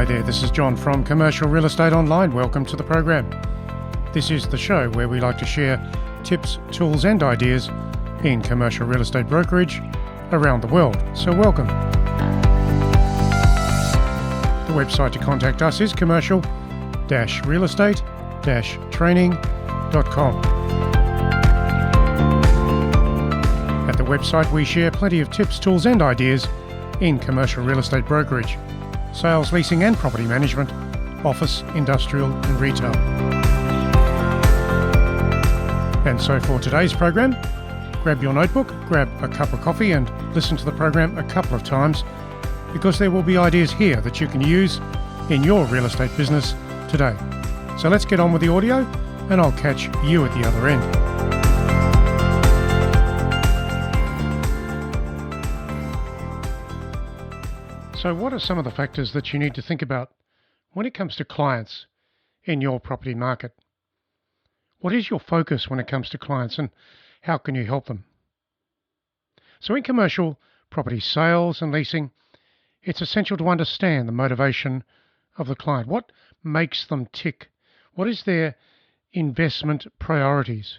there, this is John from Commercial Real Estate Online. Welcome to the program. This is the show where we like to share tips, tools and ideas in commercial real estate brokerage around the world. So welcome. The website to contact us is commercial-realestate-training.com. At the website we share plenty of tips, tools and ideas in commercial real estate brokerage, sales, leasing and property management, office, industrial and retail. And so for today's program, grab your notebook, grab a cup of coffee and listen to the program a couple of times, because there will be ideas here that you can use in your real estate business today. So let's get on with the audio and I'll catch you at the other end. So what are some of the factors that you need to think about when it comes to clients in your property market? What is your focus when it comes to clients and how can you help them? So in commercial property sales and leasing, it's essential to understand the motivation of the client. What makes them tick? What is their investment priorities?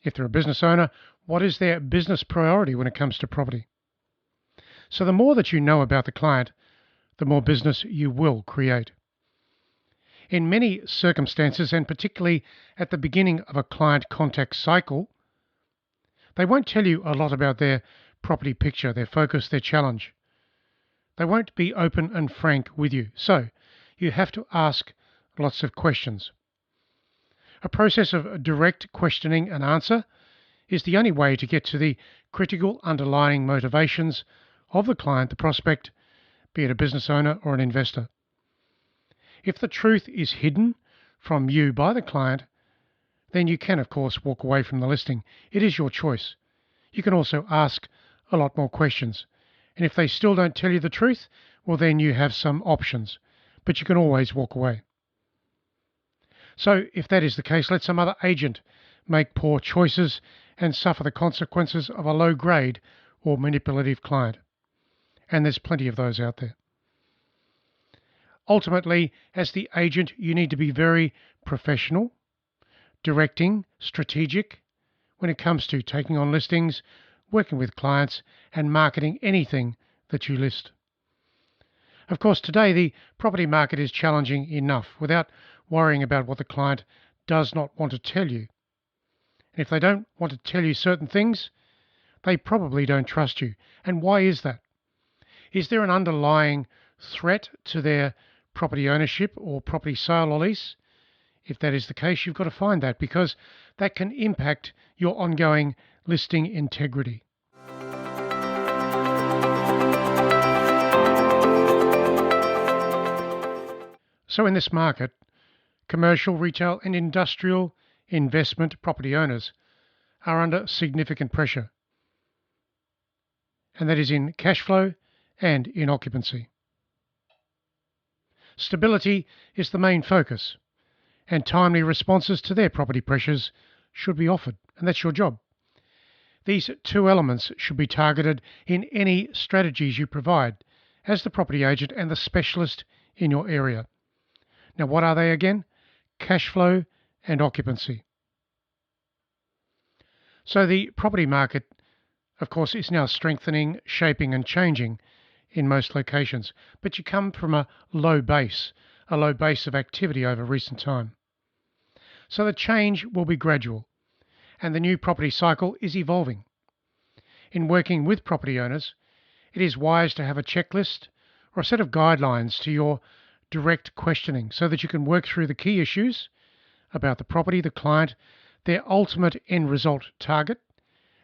If they're a business owner, what is their business priority when it comes to property? So the more that you know about the client, the more business you will create. In many circumstances, and particularly at the beginning of a client contact cycle, they won't tell you a lot about their property picture, their focus, their challenge. They won't be open and frank with you. So you have to ask lots of questions. A process of direct questioning and answer is the only way to get to the critical underlying motivations of the client, the prospect, be it a business owner or an investor. If the truth is hidden from you by the client, then you can, of course, walk away from the listing. It is your choice. You can also ask a lot more questions. And if they still don't tell you the truth, well, then you have some options. But you can always walk away. So if that is the case, let some other agent make poor choices and suffer the consequences of a low-grade or manipulative client. And there's plenty of those out there. Ultimately, as the agent, you need to be very professional, directing, strategic when it comes to taking on listings, working with clients, and marketing anything that you list. Of course, today the property market is challenging enough without worrying about what the client does not want to tell you. And if they don't want to tell you certain things, they probably don't trust you. And why is that? Is there an underlying threat to their property ownership or property sale or lease? If that is the case, you've got to find that, because that can impact your ongoing listing integrity. So in this market, commercial, retail and industrial investment property owners are under significant pressure. And that is in cash flow and in occupancy. Stability is the main focus, and timely responses to their property pressures should be offered, and that's your job. These two elements should be targeted in any strategies you provide as the property agent and the specialist in your area. Now, what are they again? Cash flow and occupancy. So the property market, of course, is now strengthening, shaping and changing in most locations, but you come from a low base of activity over recent time. So the change will be gradual, and the new property cycle is evolving. In working with property owners, it is wise to have a checklist or a set of guidelines to your direct questioning so that you can work through the key issues about the property, the client, their ultimate end result target,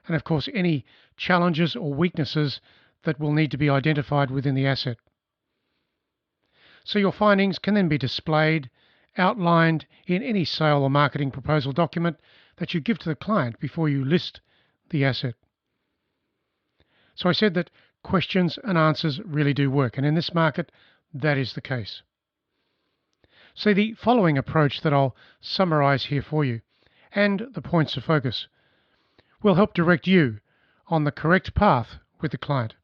and of course any challenges or weaknesses that will need to be identified within the asset. So your findings can then be displayed, outlined in any sale or marketing proposal document that you give to the client before you list the asset. So I said that questions and answers really do work, and in this market, that is the case. So the following approach that I'll summarize here for you, and the points of focus, will help direct you on the correct path with the client.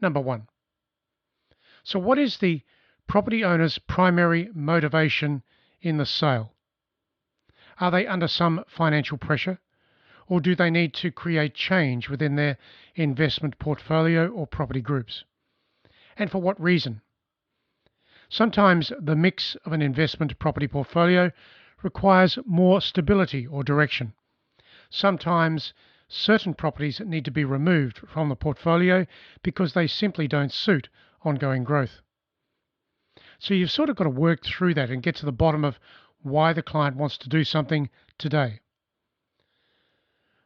Number one. So what is the property owner's primary motivation in the sale? Are they under some financial pressure, or do they need to create change within their investment portfolio or property groups? And for what reason? Sometimes the mix of an investment property portfolio requires more stability or direction. Sometimes certain properties need to be removed from the portfolio because they simply don't suit ongoing growth. So you've sort of got to work through that and get to the bottom of why the client wants to do something today.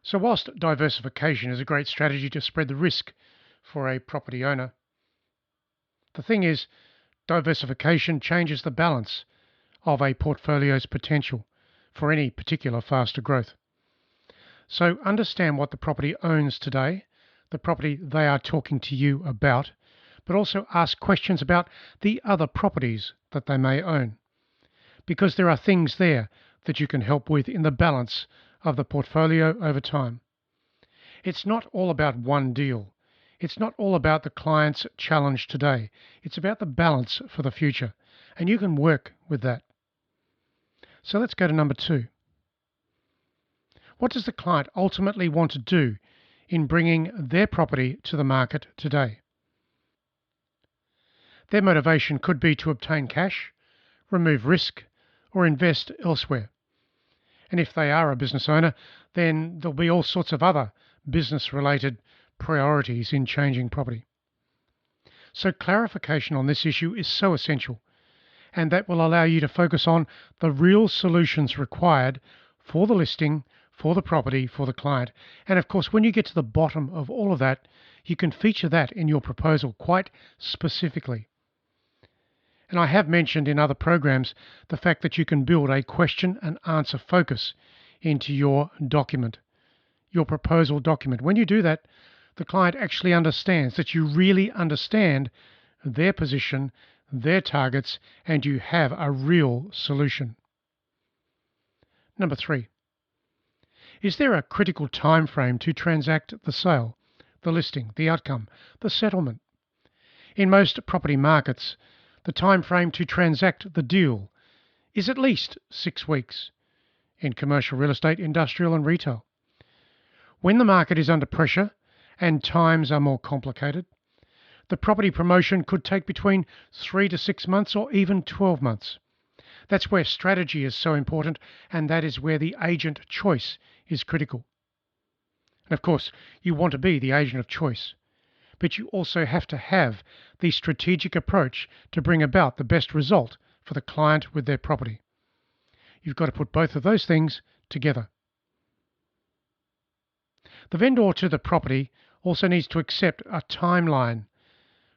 So whilst diversification is a great strategy to spread the risk for a property owner, the thing is, diversification changes the balance of a portfolio's potential for any particular faster growth. So understand what the property owns today, the property they are talking to you about, but also ask questions about the other properties that they may own, because there are things there that you can help with in the balance of the portfolio over time. It's not all about one deal. It's not all about the client's challenge today. It's about the balance for the future, and you can work with that. So let's go to number two. What does the client ultimately want to do in bringing their property to the market today? Their motivation could be to obtain cash, remove risk, or invest elsewhere. And if they are a business owner, then there'll be all sorts of other business-related priorities in changing property. So clarification on this issue is so essential, and that will allow you to focus on the real solutions required for the listing, for the property, for the client. And of course, when you get to the bottom of all of that, you can feature that in your proposal quite specifically. And I have mentioned in other programs the fact that you can build a question and answer focus into your document, your proposal document. When you do that, the client actually understands that you really understand their position, their targets, and you have a real solution. Number three. Is there a critical time frame to transact the sale, the listing, the outcome, the settlement? In most property markets, the time frame to transact the deal is at least 6 weeks in commercial real estate, industrial and retail. When the market is under pressure and times are more complicated, the property promotion could take between 3 to 6 months or even 12 months. That's where strategy is so important, and that is where the agent choice is critical. And of course, you want to be the agent of choice, but you also have to have the strategic approach to bring about the best result for the client with their property. You've got to put both of those things together. The vendor to the property also needs to accept a timeline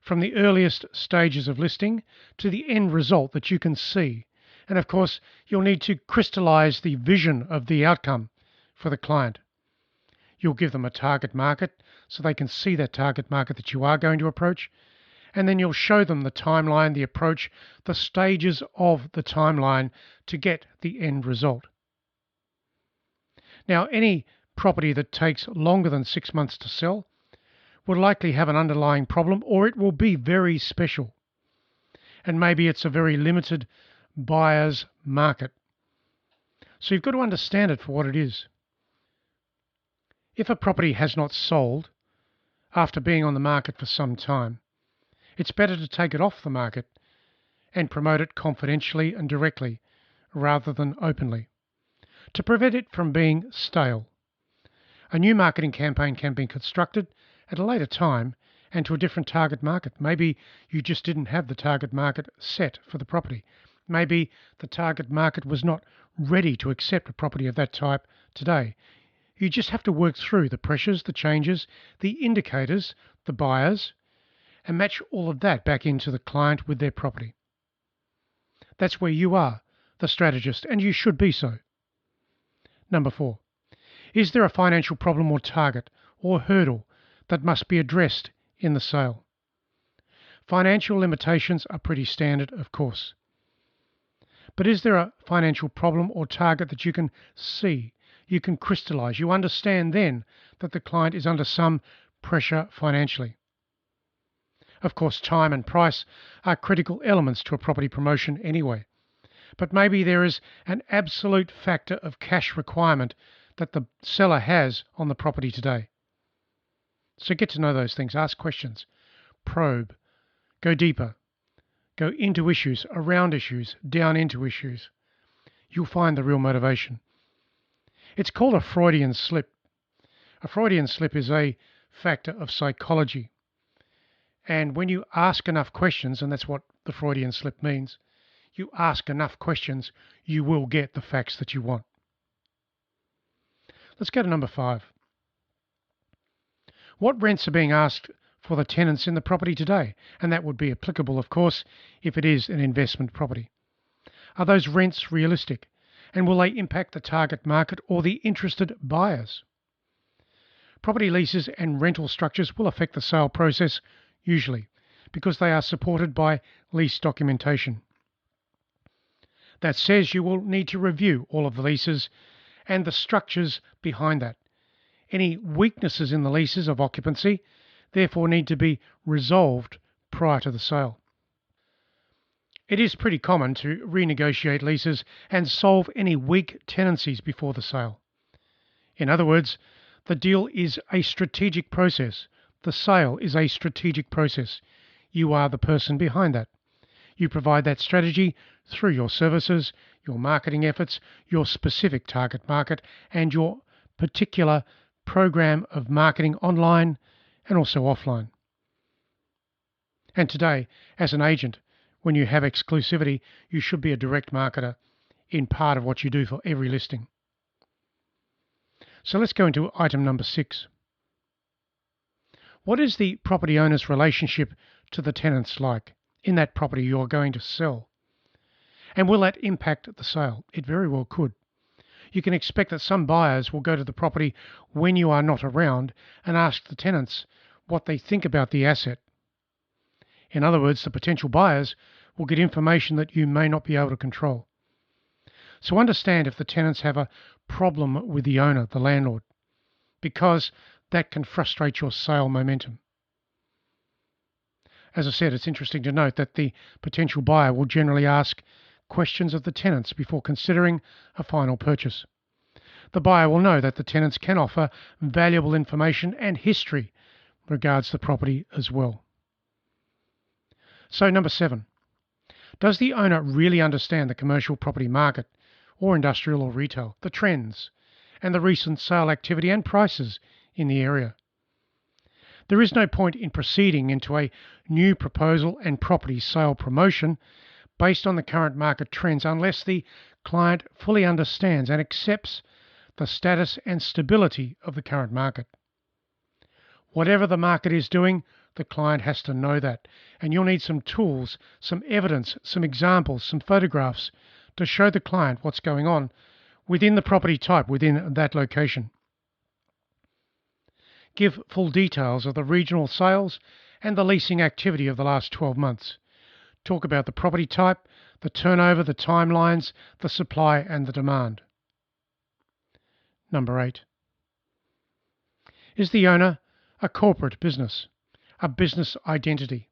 from the earliest stages of listing to the end result that you can see. And of course, you'll need to crystallize the vision of the outcome for the client. You'll give them a target market so they can see that target market that you are going to approach. And then you'll show them the timeline, the approach, the stages of the timeline to get the end result. Now, any property that takes longer than 6 months to sell will likely have an underlying problem, or it will be very special. And maybe it's a very limited buyer's market. So you've got to understand it for what it is. If a property has not sold after being on the market for some time, it's better to take it off the market and promote it confidentially and directly rather than openly, to prevent it from being stale. A new marketing campaign can be constructed at a later time and to a different target market. Maybe you just didn't have the target market set for the property. Maybe the target market was not ready to accept a property of that type today. You just have to work through the pressures, the changes, the indicators, the buyers, and match all of that back into the client with their property. That's where you are, the strategist, and you should be so. Number 4. Is there a financial problem or target or hurdle that must be addressed in the sale? Financial limitations are pretty standard, of course. But is there a financial problem or target that you can see, you can crystallize, you understand then that the client is under some pressure financially? Of course, time and price are critical elements to a property promotion anyway. But maybe there is an absolute factor of cash requirement that the seller has on the property today. So get to know those things, ask questions, probe, go deeper, go into issues, around issues, down into issues. You'll find the real motivation. It's called a Freudian slip. A Freudian slip is a factor of psychology. And when you ask enough questions, and that's what the Freudian slip means, you ask enough questions, you will get the facts that you want. Let's go to number 5. What rents are being asked for the tenants in the property today? And that would be applicable, of course, if it is an investment property. Are those rents realistic? And will they impact the target market or the interested buyers? Property leases and rental structures will affect the sale process, usually, because they are supported by lease documentation. That says you will need to review all of the leases and the structures behind that. Any weaknesses in the leases of occupancy therefore need to be resolved prior to the sale. It is pretty common to renegotiate leases and solve any weak tenancies before the sale. In other words, the deal is a strategic process. The sale is a strategic process. You are the person behind that. You provide that strategy through your services, your marketing efforts, your specific target market, and your particular program of marketing online and also offline. And today, as an agent, when you have exclusivity, you should be a direct marketer in part of what you do for every listing. So let's go into item number 6. What is the property owner's relationship to the tenants like in that property you're going to sell? And will that impact the sale? It very well could. You can expect that some buyers will go to the property when you are not around and ask the tenants what they think about the asset. In other words, the potential buyers will get information that you may not be able to control. So understand if the tenants have a problem with the owner, the landlord, because that can frustrate your sale momentum. As I said, it's interesting to note that the potential buyer will generally ask questions of the tenants before considering a final purchase. The buyer will know that the tenants can offer valuable information and history regards the property as well. So number 7, does the owner really understand the commercial property market or industrial or retail, the trends and the recent sale activity and prices in the area? There is no point in proceeding into a new proposal and property sale promotion based on the current market trends unless the client fully understands and accepts the status and stability of the current market. Whatever the market is doing, the client has to know that, and you'll need some tools, some evidence, some examples, some photographs to show the client what's going on within the property type, within that location. Give full details of the regional sales and the leasing activity of the last 12 months. Talk about the property type, the turnover, the timelines, the supply and the demand. Number 8. Is the owner a corporate business, a business identity?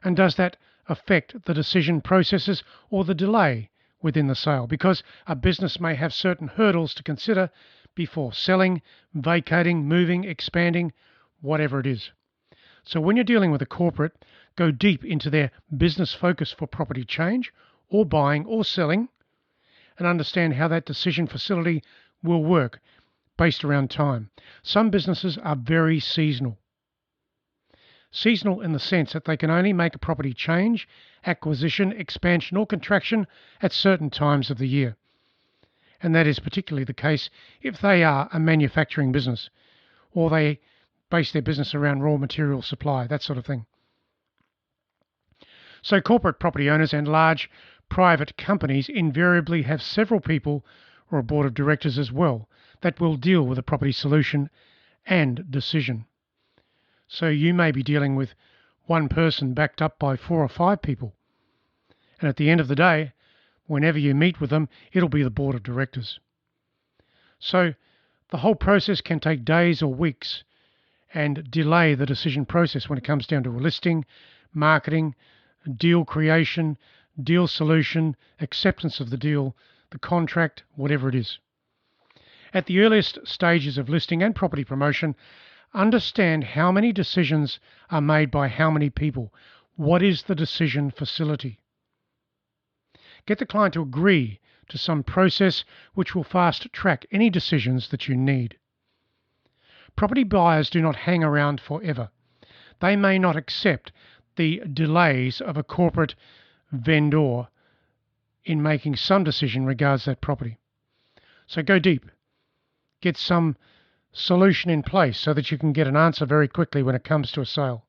And does that affect the decision processes or the delay within the sale? Because a business may have certain hurdles to consider before selling, vacating, moving, expanding, whatever it is. So when you're dealing with a corporate, go deep into their business focus for property change or buying or selling and understand how that decision facility will work based around time. Some businesses are very seasonal. Seasonal in the sense that they can only make a property change, acquisition, expansion or contraction at certain times of the year. And that is particularly the case if they are a manufacturing business or they base their business around raw material supply, that sort of thing. So corporate property owners and large private companies invariably have several people or a board of directors as well that will deal with a property solution and decision. So you may be dealing with one person backed up by 4 or 5 people. And at the end of the day, whenever you meet with them, it'll be the board of directors. So the whole process can take days or weeks, and delay the decision process when it comes down to a listing, marketing, deal creation, deal solution, acceptance of the deal, the contract, whatever it is. At the earliest stages of listing and property promotion, understand how many decisions are made by how many people. What is the decision facility? Get the client to agree to some process which will fast track any decisions that you need. Property buyers do not hang around forever. They may not accept the delays of a corporate vendor in making some decision regards that property. So go deep. Get some solution in place so that you can get an answer very quickly when it comes to a sale.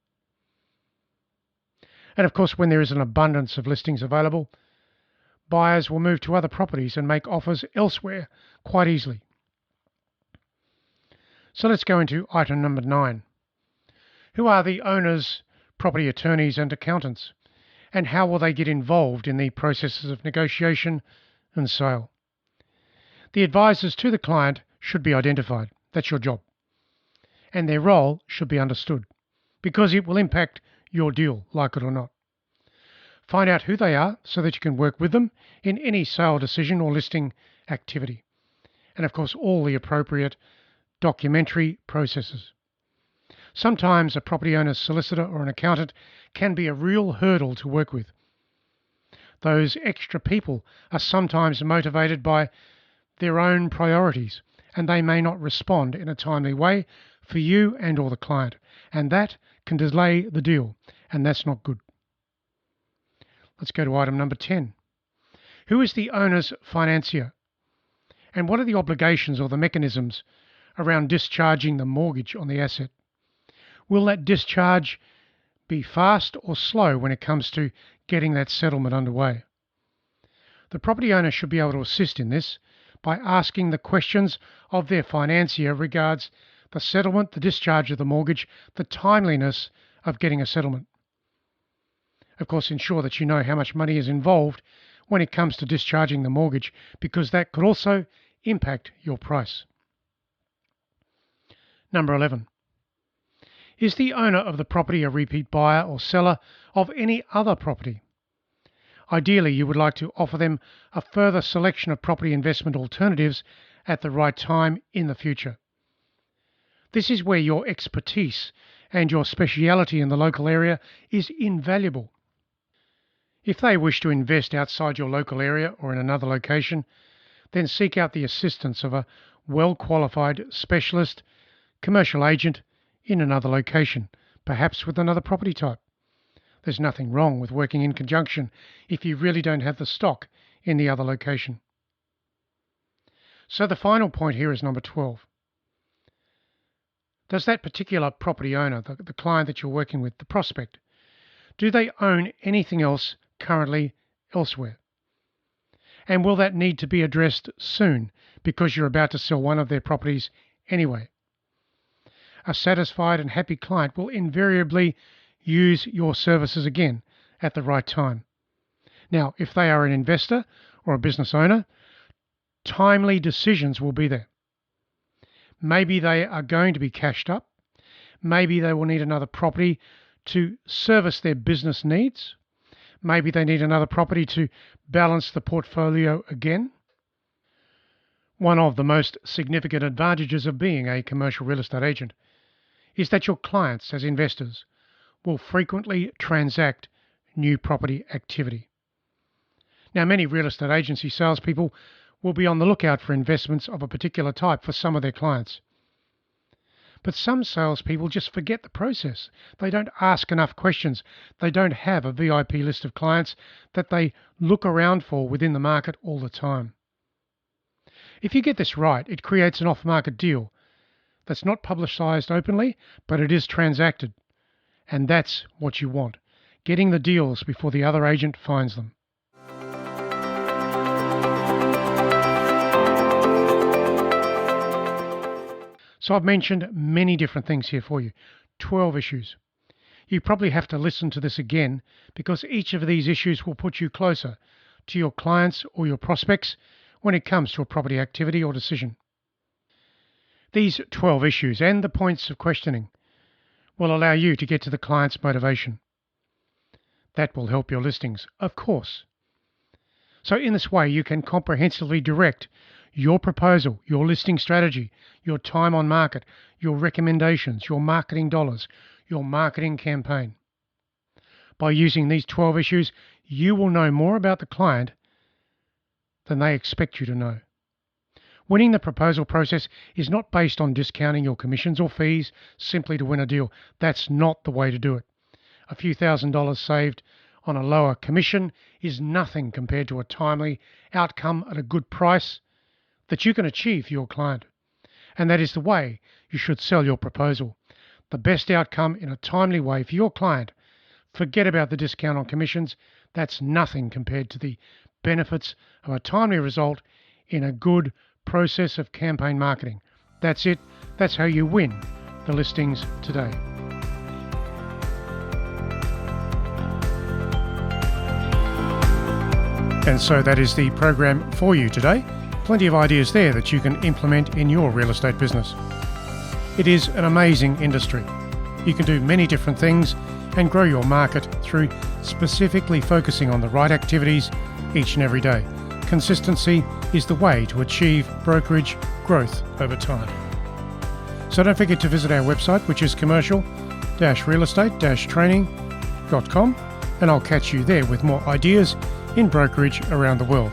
And of course, when there is an abundance of listings available, buyers will move to other properties and make offers elsewhere quite easily. So let's go into item number 9. Who are the owners, property attorneys and accountants? And how will they get involved in the processes of negotiation and sale? The advisors to the client should be identified. That's your job. And their role should be understood because it will impact your deal, like it or not. Find out who they are so that you can work with them in any sale decision or listing activity. And of course, all the appropriate documentary processes. Sometimes a property owner's solicitor or an accountant can be a real hurdle to work with. Those extra people are sometimes motivated by their own priorities, and they may not respond in a timely way for you and or the client, and that can delay the deal, and that's not good. Let's go to item number 10. Who is the owner's financier? And what are the obligations or the mechanisms around discharging the mortgage on the asset? Will that discharge be fast or slow when it comes to getting that settlement underway? The property owner should be able to assist in this by asking the questions of their financier regards the settlement, the discharge of the mortgage, the timeliness of getting a settlement. Of course, ensure that you know how much money is involved when it comes to discharging the mortgage, because that could also impact your price. Number 11. Is the owner of the property a repeat buyer or seller of any other property? Ideally, you would like to offer them a further selection of property investment alternatives at the right time in the future. This is where your expertise and your speciality in the local area is invaluable. If they wish to invest outside your local area or in another location, then seek out the assistance of a well-qualified specialist commercial agent in another location, perhaps with another property type. There's nothing wrong with working in conjunction if you really don't have the stock in the other location. So the final point here is number 12. Does that particular property owner, the client that you're working with, the prospect, do they own anything else currently elsewhere? And will that need to be addressed soon because you're about to sell one of their properties anyway? A satisfied and happy client will invariably use your services again at the right time. Now, if they are an investor or a business owner, timely decisions will be there. Maybe they are going to be cashed up. Maybe they will need another property to service their business needs. Maybe they need another property to balance the portfolio again. One of the most significant advantages of being a commercial real estate agent is that your clients, as investors, will frequently transact new property activity. Now, many real estate agency salespeople will be on the lookout for investments of a particular type for some of their clients. But some salespeople just forget the process. They don't ask enough questions. They don't have a VIP list of clients that they look around for within the market all the time. If you get this right, it creates an off-market deal that's not publicized openly, but it is transacted. And that's what you want, getting the deals before the other agent finds them. So I've mentioned many different things here for you, 12 issues. You probably have to listen to this again because each of these issues will put you closer to your clients or your prospects when it comes to a property activity or decision. These 12 issues and the points of questioning will allow you to get to the client's motivation. That will help your listings, of course. So in this way, you can comprehensively direct your proposal, your listing strategy, your time on market, your recommendations, your marketing dollars, your marketing campaign. By using these 12 issues, you will know more about the client than they expect you to know. Winning the proposal process is not based on discounting your commissions or fees simply to win a deal. That's not the way to do it. A few $1,000s saved on a lower commission is nothing compared to a timely outcome at a good price that you can achieve for your client. And that is the way you should sell your proposal. The best outcome in a timely way for your client. Forget about the discount on commissions. That's nothing compared to the benefits of a timely result in a good process of campaign marketing. That's it. That's how you win the listings today. And so that is the program for you today. Plenty of ideas there that you can implement in your real estate business. It is an amazing industry. You can do many different things and grow your market through specifically focusing on the right activities each and every day. Consistency is the way to achieve brokerage growth over time. So don't forget to visit our website, which is commercial-realestate-training.com, and I'll catch you there with more ideas in brokerage around the world.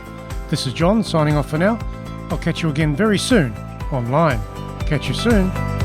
This is John signing off for now. I'll catch you again very soon online. Catch you soon.